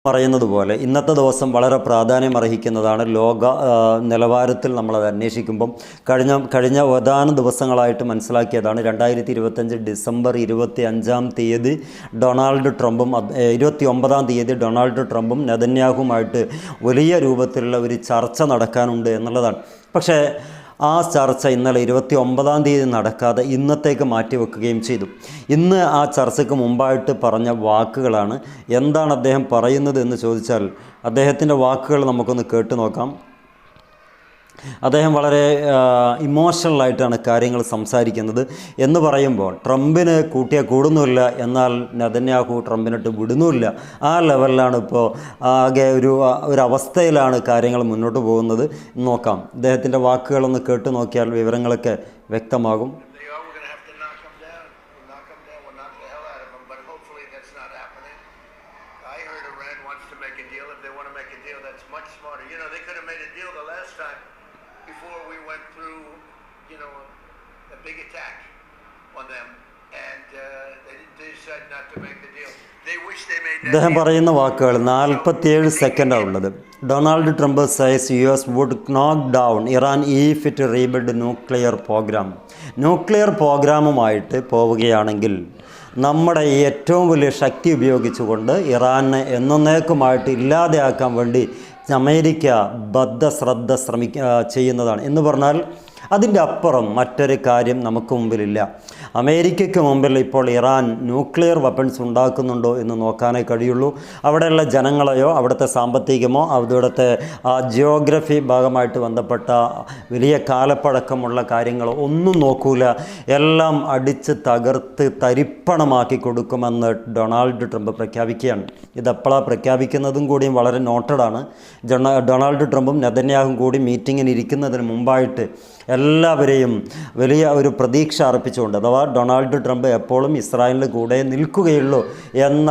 പറയുന്നത് പോലെ ഇന്നത്തെ ദിവസം വളരെ പ്രാധാന്യമർഹിക്കുന്നതാണ്. ലോക നിലവാരത്തിൽ നമ്മളത് അന്വേഷിക്കുമ്പം കഴിഞ്ഞ ഏതാനും ദിവസങ്ങളായിട്ട് മനസ്സിലാക്കിയതാണ്. 2025 ഡിസംബർ 25-ാം തീയതി ഡൊണാൾഡ് ട്രംപും 29-ാം തീയതി ഡൊണാൾഡ് ട്രംപും നെതന്യാഹുമായിട്ട് വലിയ രൂപത്തിലുള്ള ഒരു ചർച്ച നടക്കാനുണ്ട് എന്നുള്ളതാണ്. പക്ഷേ ആ ചർച്ച ഇന്നലെ 29-ാം തീയതി നടക്കാതെ ഇന്നത്തേക്ക് മാറ്റിവെക്കുകയും ചെയ്തു. ഇന്ന് ആ ചർച്ചയ്ക്ക് മുമ്പായിട്ട് പറഞ്ഞ വാക്കുകളാണ്. എന്താണ് അദ്ദേഹം പറയുന്നത് എന്ന് ചോദിച്ചാൽ അദ്ദേഹത്തിൻ്റെ വാക്കുകൾ നമുക്കൊന്ന് കേട്ടു നോക്കാം. അദ്ദേഹം വളരെ ഇമോഷണലായിട്ടാണ് കാര്യങ്ങൾ സംസാരിക്കുന്നത്. എന്ന് പറയുമ്പോൾ ട്രംപിന് കൂട്ടിയാൽ കൂടുന്നുമില്ല, എന്നാൽ നെതന്യാഹു ട്രംപിനിട്ട് വിടുന്നുമില്ല. ആ ലെവലിലാണ് ഇപ്പോൾ ആകെ ഒരു അവസ്ഥയിലാണ് കാര്യങ്ങൾ മുന്നോട്ട് പോകുന്നത്. നോക്കാം, അദ്ദേഹത്തിൻ്റെ വാക്കുകളൊന്ന് കേട്ടു നോക്കിയാൽ വിവരങ്ങളൊക്കെ വ്യക്തമാകും. Before we went through, a big attack on them, and they decided not to make the deal. They wish they made that. അദ്ദേഹം പറയുന്ന വാക്കുകൾ 47 സെക്കൻഡാണ് ഉള്ളത്. Donald Trump says US would knock down Iran if it rebuild nuclear program. Nuclear പ്രോഗ്രാമുമായിട്ട് പോവുകയാണെങ്കിൽ നമ്മുടെ ഏറ്റവും വലിയ ശക്തി ഉപയോഗിച്ചുകൊണ്ട് ഇറാനെ എന്നേക്കുമായിട്ട് ഇല്ലാതെയാക്കാൻ വേണ്ടി അമേരിക്ക ബദ്ധശ്രദ്ധ ചെയ്യുന്നതാണ്. എന്ന് പറഞ്ഞാൽ അതിൻ്റെ അപ്പുറം മറ്റൊരു കാര്യം നമുക്ക് മുമ്പിലില്ല. അമേരിക്കയ്ക്ക് മുമ്പിൽ ഇപ്പോൾ ഇറാൻ ന്യൂക്ലിയർ വെപ്പൺസ് ഉണ്ടാക്കുന്നുണ്ടോ എന്ന് നോക്കാനേ കഴിയുള്ളൂ. അവിടെയുള്ള ജനങ്ങളെയോ അവിടുത്തെ സാമ്പത്തികമോ അവിടുത്തെ ജിയോഗ്രഫി ഭാഗമായിട്ട് ബന്ധപ്പെട്ട വലിയ കാലപ്പഴക്കമുള്ള കാര്യങ്ങളോ ഒന്നും നോക്കൂല. എല്ലാം അടിച്ച് തകർത്ത് തരിപ്പണമാക്കി കൊടുക്കുമെന്ന് ഡൊണാൾഡ് ട്രംപ് പ്രഖ്യാപിക്കുകയാണ്. ഇതെപ്പോഴാണ് പ്രഖ്യാപിക്കുന്നതും കൂടിയും വളരെ നോട്ടഡാണ്. ഡൊണാൾഡ് ട്രംപും നെതന്യാഹും കൂടി മീറ്റിങ്ങിന് ഇരിക്കുന്നതിന് മുമ്പായിട്ട് എല്ലാവരെയും വലിയ ഒരു പ്രതീക്ഷ അർപ്പിച്ചുകൊണ്ട്, അഥവാ ഡൊണാൾഡ് ട്രംപ് എപ്പോഴും ഇസ്രായേലിൻ്റെ കൂടെ നിൽക്കുകയുള്ളൂ എന്ന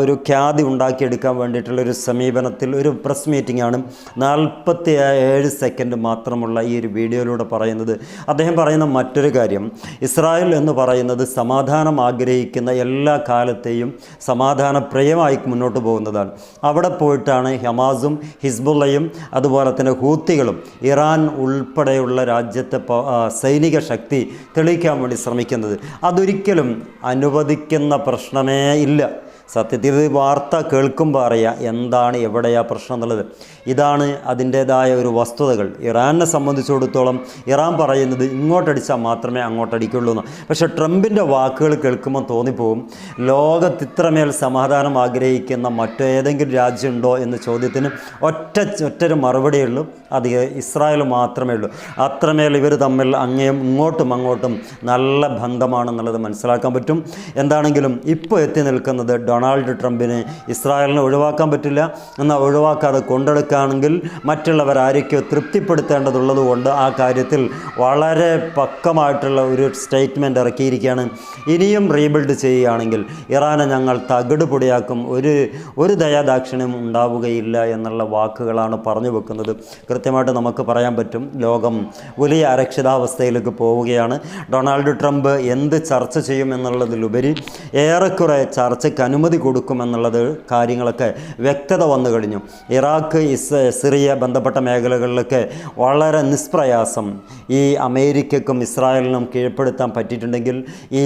ഒരു ഖ്യാതി ഉണ്ടാക്കിയെടുക്കാൻ വേണ്ടിയിട്ടുള്ളൊരു സമീപനത്തിൽ ഒരു പ്രസ് മീറ്റിംഗാണ് 47 സെക്കൻഡ് മാത്രമുള്ള ഈ ഒരു വീഡിയോയിലൂടെ പറയുന്നത്. അദ്ദേഹം പറയുന്ന മറ്റൊരു കാര്യം, ഇസ്രായേൽ എന്ന് പറയുന്നത് സമാധാനം ആഗ്രഹിക്കുന്ന എല്ലാ കാലത്തെയും സമാധാനപ്രിയമായി മുന്നോട്ട് പോകുന്നതാണ്. അവിടെ പോയിട്ടാണ് ഹമാസും ഹിസ്ബുള്ളയും അതുപോലെ തന്നെ ഹൂത്തികളും ഇറാൻ ഉൾപ്പെടെയുള്ള രാജ്യത്തെ സൈനിക ശക്തി തെളിയിക്കാൻ വേണ്ടി ശ്രമിക്കുന്നത്. അതൊരിക്കലും അനുവദിക്കുന്ന പ്രശ്നമേ ഇല്ല. സത്യത്തിൽ വാർത്ത കേൾക്കുമ്പോൾ അറിയാം എന്താണ് എവിടെയാ പ്രശ്നം എന്നുള്ളത്. ഇതാണ് അതിൻ്റേതായ ഒരു വസ്തുതകൾ. ഇറാനെ സംബന്ധിച്ചിടത്തോളം ഇറാൻ പറയുന്നത് ഇങ്ങോട്ടടിച്ചാൽ മാത്രമേ അങ്ങോട്ടടിക്കുള്ളൂ എന്ന്. പക്ഷേ ട്രംപിൻ്റെ വാക്കുകൾ കേൾക്കുമ്പോൾ തോന്നിപ്പോവും ലോകത്ത് ഇത്രമേൽ സമാധാനം ആഗ്രഹിക്കുന്ന മറ്റേതെങ്കിലും രാജ്യമുണ്ടോ എന്ന ചോദ്യത്തിന് ഒറ്റൊരു മറുപടിയുള്ളൂ, അത് ഇസ്രായേൽ മാത്രമേ ഉള്ളൂ. അത്രമേൽ ഇവർ തമ്മിൽ അങ്ങോട്ടും നല്ല ബന്ധമാണെന്നുള്ളത് മനസ്സിലാക്കാൻ പറ്റും. എന്താണെങ്കിലും ഇപ്പോൾ എത്തി നിൽക്കുന്നത് ഡൊണാൾഡ് ട്രംപിന് ഇസ്രായേലിനെ ഒഴിവാക്കാൻ പറ്റില്ല. എന്നാൽ ഒഴിവാക്കാതെ കൊണ്ടെടുക്കുകയാണെങ്കിൽ മറ്റുള്ളവരായിരിക്കും തൃപ്തിപ്പെടുത്തേണ്ടതുള്ളത് കൊണ്ട് ആ കാര്യത്തിൽ വളരെ പക്കമായിട്ടുള്ള ഒരു സ്റ്റേറ്റ്മെൻറ്റ് ഇറക്കിയിരിക്കുകയാണ്. ഇനിയും റീബിൽഡ് ചെയ്യുകയാണെങ്കിൽ ഇറാനെ ഞങ്ങൾ തകിട് പൊടിയാക്കും, ഒരു ദയാദാക്ഷിണ്യം ഉണ്ടാവുകയില്ല എന്നുള്ള വാക്കുകളാണ് പറഞ്ഞു വെക്കുന്നത്. കൃത്യമായിട്ട് നമുക്ക് പറയാൻ പറ്റും ലോകം വലിയ അരക്ഷിതാവസ്ഥയിലേക്ക് പോവുകയാണ്. ഡൊണാൾഡ് ട്രംപ് എന്ത് ചർച്ച ചെയ്യും എന്നുള്ളതിലുപരി ഏറെക്കുറെ ചർച്ചയ്ക്ക് അനുമതി കൊടുക്കുമെന്നുള്ളത് കാര്യങ്ങളൊക്കെ വ്യക്തത വന്നു കഴിഞ്ഞു. ഇറാഖ് സിറിയ ബന്ധപ്പെട്ട മേഖലകളിലൊക്കെ വളരെ നിഷ്പ്രയാസം ഈ അമേരിക്കയ്ക്കും ഇസ്രായേലിനും കീഴ്പ്പെടുത്താൻ പറ്റിയിട്ടുണ്ടെങ്കിൽ ഈ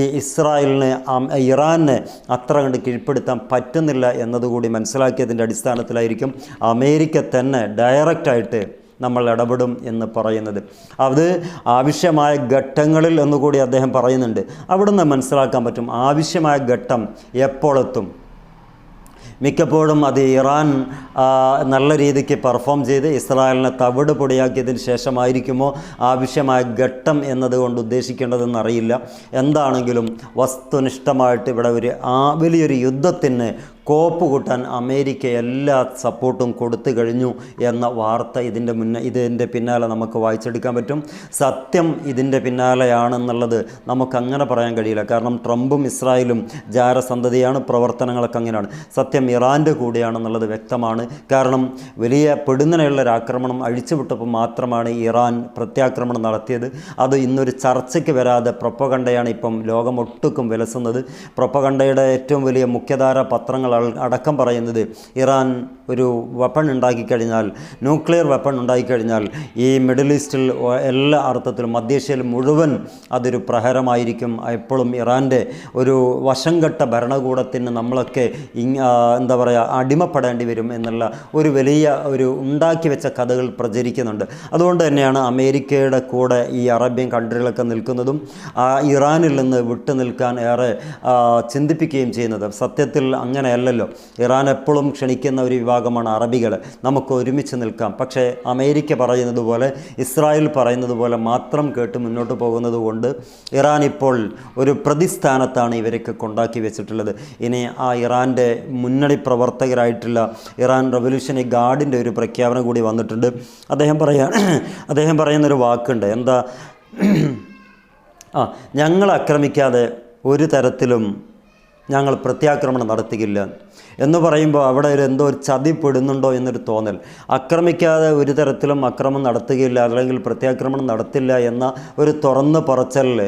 ഇറാനെ അത്ര കണ്ട് കീഴ്പ്പെടുത്താൻ പറ്റുന്നില്ല എന്നതുകൂടി മനസ്സിലാക്കിയതിൻ്റെ അടിസ്ഥാനത്തിലായിരിക്കും അമേരിക്ക തന്നെ ഡയറക്റ്റായിട്ട് നമ്മൾ ഇടപെടും എന്ന് പറയുന്നത്. അത് ആവശ്യമായ ഘട്ടങ്ങളിൽ എന്നുകൂടി അദ്ദേഹം പറയുന്നുണ്ട്. അവിടുന്ന് മനസ്സിലാക്കാൻ പറ്റും ആവശ്യമായ ഘട്ടം എപ്പോഴെത്തും. മിക്കപ്പോഴും അത് ഇറാൻ നല്ല രീതിക്ക് പെർഫോം ചെയ്ത് ഇസ്രായേലിനെ തവിട് പൊടിയാക്കിയതിന് ശേഷമായിരിക്കുമോ ആവശ്യമായ ഘട്ടം എന്നതുകൊണ്ട് ഉദ്ദേശിക്കേണ്ടതെന്നറിയില്ല. എന്താണെങ്കിലും വസ്തുനിഷ്ഠമായിട്ട് ഇവിടെ വലിയൊരു യുദ്ധത്തിന് കോപ്പ് കൂട്ടാൻ അമേരിക്ക എല്ലാ സപ്പോർട്ടും കൊടുത്തു കഴിഞ്ഞു എന്ന വാർത്ത ഇതിൻ്റെ പിന്നാലെ നമുക്ക് വായിച്ചെടുക്കാൻ പറ്റും. സത്യം ഇതിൻ്റെ പിന്നാലെയാണെന്നുള്ളത് നമുക്കങ്ങനെ പറയാൻ കഴിയില്ല. കാരണം ട്രംപും ഇസ്രായേലും ജാരസന്തതിയാണ്, പ്രവർത്തനങ്ങളൊക്കെ അങ്ങനെയാണ്. സത്യം ഇറാൻ്റെ കൂടെയാണെന്നുള്ളത് വ്യക്തമാണ്. കാരണം വലിയ പെടുന്നനെയുള്ളൊരു ആക്രമണം അഴിച്ചുവിട്ടപ്പോൾ മാത്രമാണ് ഇറാൻ പ്രത്യാക്രമണം നടത്തിയത്. അത് ഇന്നൊരു ചർച്ചയ്ക്ക് വരാതെ പ്രൊപ്പഗണ്ടയാണ് ഇപ്പം ലോകമൊട്ടുക്കും വിലസുന്നത്. പ്രൊപ്പഗണ്ടയുടെ ഏറ്റവും വലിയ മുഖ്യധാര പത്രങ്ങൾ രാജ്യങ്ങൾ അടക്കം പറയുന്നത് ഇറാൻ ഒരു വെപ്പൺ ഉണ്ടാക്കിക്കഴിഞ്ഞാൽ, ന്യൂക്ലിയർ വെപ്പൺ ഉണ്ടാക്കിക്കഴിഞ്ഞാൽ ഈ മിഡിൽ ഈസ്റ്റിൽ എല്ലാ അർത്ഥത്തിലും മധ്യേഷ്യയിൽ മുഴുവൻ അതൊരു പ്രഹരമായിരിക്കും. എപ്പോഴും ഇറാൻ്റെ ഒരു വശംകെട്ട ഭരണകൂടത്തിന് നമ്മളൊക്കെ എന്താ പറയുക അടിമപ്പെടേണ്ടി വരും എന്നുള്ള ഒരു വലിയ ഒരു ഉണ്ടാക്കി വെച്ച കഥകൾ പ്രചരിക്കുന്നുണ്ട്. അതുകൊണ്ട് തന്നെയാണ് അമേരിക്കയുടെ കൂടെ ഈ അറേബ്യൻ കൺട്രികളൊക്കെ നിൽക്കുന്നതും ഇറാനിൽ നിന്ന് വിട്ടു നിൽക്കാൻ ഏറെ ചിന്തിപ്പിക്കുകയും ചെയ്യുന്നത്. സത്യത്തിൽ അങ്ങനെയല്ലല്ലോ. ഇറാൻ എപ്പോഴും ക്ഷണിക്കുന്ന ഒരു വിഭാഗമാണ് അറബികൾ, നമുക്ക് ഒരുമിച്ച് നിൽക്കാം. പക്ഷേ അമേരിക്ക പറയുന്നത് പോലെ, ഇസ്രായേൽ പറയുന്നത് പോലെ മാത്രം കേട്ട് മുന്നോട്ട് പോകുന്നത് കൊണ്ട് ഇറാൻ ഇപ്പോൾ ഒരു പ്രതിസ്ഥാനത്താണ് ഇവരൊക്കെ കൊണ്ടാക്കി വെച്ചിട്ടുള്ളത്. ഇനി ആ ഇറാൻ്റെ മുന്നണി പ്രവർത്തകരായിട്ടുള്ള ഇറാൻ റവല്യൂഷണറി ഗാർഡിൻ്റെ ഒരു പ്രഖ്യാപനം കൂടി വന്നിട്ടുണ്ട്. അദ്ദേഹം പറയുന്നൊരു വാക്കുണ്ട്, എന്താ, ഞങ്ങൾ ആക്രമിക്കാതെ ഒരു തരത്തിലും ഞങ്ങൾ പ്രത്യാക്രമണം നടത്തുകയില്ല എന്ന് പറയുമ്പോൾ അവിടെ എന്തോ ഒരു ചതിപ്പെടുന്നുണ്ടോ എന്നൊരു തോന്നൽ. ആക്രമിക്കാതെ ഒരു തരത്തിലും അക്രമം നടത്തുകയില്ല അല്ലെങ്കിൽ പ്രത്യാക്രമണം നടത്തില്ല എന്ന ഒരു തുറന്ന് പറച്ചലിൽ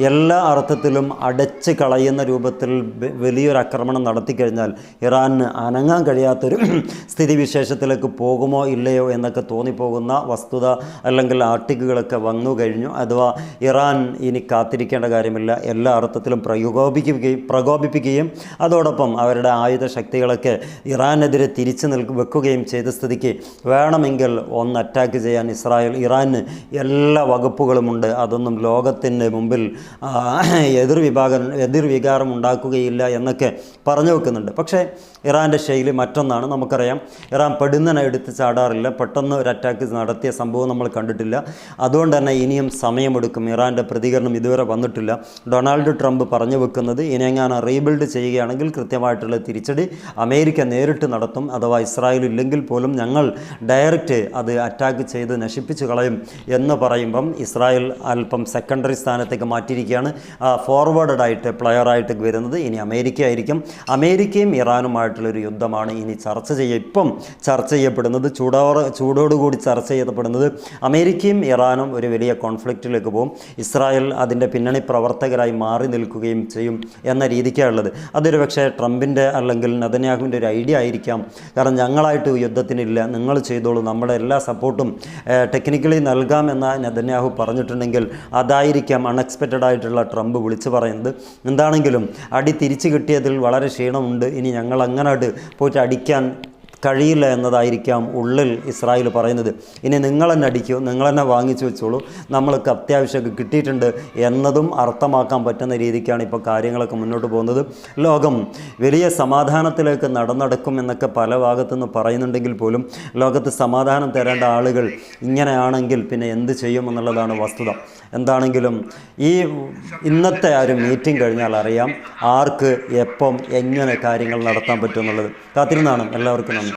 എല്ലാ അർത്ഥത്തിലും അടച്ച് കളയുന്ന രൂപത്തിൽ വലിയൊരു ആക്രമണം നടത്തിക്കഴിഞ്ഞാൽ ഇറാന് അനങ്ങാൻ കഴിയാത്തൊരു സ്ഥിതിവിശേഷത്തിലേക്ക് പോകുമോ ഇല്ലയോ എന്നൊക്കെ തോന്നിപ്പോകുന്ന വസ്തുത അല്ലെങ്കിൽ ആർട്ടിക്കുകളൊക്കെ വന്നു കഴിഞ്ഞു. അഥവാ ഇറാൻ ഇനി കാത്തിരിക്കേണ്ട കാര്യമില്ല, എല്ലാ അർത്ഥത്തിലും പ്രകോപിപ്പിക്കുകയും അതോടൊപ്പം അവരുടെ ആയുധ ശക്തികളൊക്കെ ഇറാനെതിരെ തിരിച്ചു വെക്കുകയും ചെയ്ത സ്ഥിതിക്ക് വേണമെങ്കിൽ ഒന്ന് അറ്റാക്ക് ചെയ്യാൻ ഇറാന് എല്ലാ വകുപ്പുകളുമുണ്ട്. അതൊന്നും ലോകത്തിൻ്റെ മുമ്പിൽ എതിർവികാരം ഉണ്ടാക്കുകയില്ല എന്നൊക്കെ പറഞ്ഞു വെക്കുന്നുണ്ട്. പക്ഷേ ഇറാൻ്റെ ശൈലി മറ്റൊന്നാണ്. നമുക്കറിയാം, ഇറാൻ പെടുന്നനെ എടുത്ത് ചാടാറില്ല. പെട്ടെന്ന് ഒരു അറ്റാക്ക് നടത്തിയ സംഭവം നമ്മൾ കണ്ടിട്ടില്ല. അതുകൊണ്ട് തന്നെ ഇനിയും സമയമെടുക്കും. ഇറാൻ്റെ പ്രതികരണം ഇതുവരെ വന്നിട്ടില്ല. ഡൊണാൾഡ് ട്രംപ് പറഞ്ഞു വെക്കുന്നത്, ഇനിയെങ്ങാനും റീബിൽഡ് ചെയ്യുകയാണെങ്കിൽ കൃത്യമായിട്ടുള്ള തിരിച്ചടി അമേരിക്ക നേരിട്ട് നടത്തും. അഥവാ ഇസ്രായേൽ ഇല്ലെങ്കിൽ പോലും ഞങ്ങൾ ഡയറക്റ്റ് അത് അറ്റാക്ക് ചെയ്ത് നശിപ്പിച്ചു കളയും എന്ന് പറയുമ്പം ഇസ്രായേൽ അല്പം സെക്കൻഡറി സ്ഥാനത്തേക്ക് മാറ്റിയിരിക്കുകയാണ്. ഫോർവേഡായിട്ട് പ്ലെയറായിട്ട് വരുന്നത് ഇനി അമേരിക്ക ആയിരിക്കും. അമേരിക്കയും ഇറാനുമായിട്ടുള്ളൊരു യുദ്ധമാണ് ഇനി ഇപ്പം ചർച്ച ചെയ്യപ്പെടുന്നത്. ചൂടോടുകൂടി ചർച്ച ചെയ്യപ്പെടുന്നത് അമേരിക്കയും ഇറാനും ഒരു വലിയ കോൺഫ്ലിക്റ്റിലേക്ക് പോകും. ഇസ്രായേൽ അതിൻ്റെ പിന്നണി പ്രവർത്തകരായി മാറി നിൽക്കുകയും ചെയ്യും എന്ന രീതിക്കാണുള്ളത്. അതൊരു പക്ഷേ ട്രംപിൻ്റെ അല്ലെങ്കിൽ നെതന്യാഹുവിൻ്റെ ഒരു ഐഡിയ ആയിരിക്കാം. കാരണം ഞങ്ങളായിട്ട് യുദ്ധത്തിനില്ല, നിങ്ങൾ ചെയ്തോളൂ, നമ്മുടെ എല്ലാ സപ്പോർട്ടും ടെക്നിക്കലി നൽകാമെന്ന നെതന്യാഹു പറഞ്ഞിട്ടുണ്ടെങ്കിൽ അതായിരിക്കാം അൺഎക്സ്പെക്റ്റഡ് ആയിട്ടുള്ള ട്രംപ് വിളിച്ചു പറയുന്നത്. എന്താണെങ്കിലും അടി തിരിച്ചു കിട്ടിയതിൽ വളരെ ക്ഷീണമുണ്ട്. ഇനി ഞങ്ങൾ അങ്ങനായിട്ട് പോയിട്ട് അടിക്കാൻ കഴിയില്ല എന്നതായിരിക്കാം ഉള്ളിൽ ഇസ്രായേൽ പറയുന്നത്. ഇനി നിങ്ങൾ തന്നെ അടിക്കൂ, നിങ്ങൾ തന്നെ വാങ്ങിച്ചു വെച്ചോളൂ, നമ്മൾക്ക് അത്യാവശ്യമൊക്കെ കിട്ടിയിട്ടുണ്ട് എന്നതും അർത്ഥമാക്കാൻ പറ്റുന്ന രീതിക്കാണ് ഇപ്പോൾ കാര്യങ്ങളൊക്കെ മുന്നോട്ട് പോകുന്നത്. ലോകം വലിയ സമാധാനത്തിലേക്ക് നടക്കും എന്നൊക്കെ പല ഭാഗത്തുനിന്ന് പറയുന്നുണ്ടെങ്കിൽ പോലും ലോകത്ത് സമാധാനം തരേണ്ട ആളുകൾ ഇങ്ങനെയാണെങ്കിൽ പിന്നെ എന്ത് ചെയ്യുമെന്നുള്ളതാണ് വസ്തുത. എന്താണെങ്കിലും ഇന്നത്തെ ആ ഒരു മീറ്റിംഗ് കഴിഞ്ഞാൽ അറിയാം ആർക്ക് എപ്പം എങ്ങനെ കാര്യങ്ങൾ നടത്താൻ പറ്റുമെന്നുള്ളത്. കാത്തിരുന്നാണ്. എല്ലാവർക്കും നന്ദി.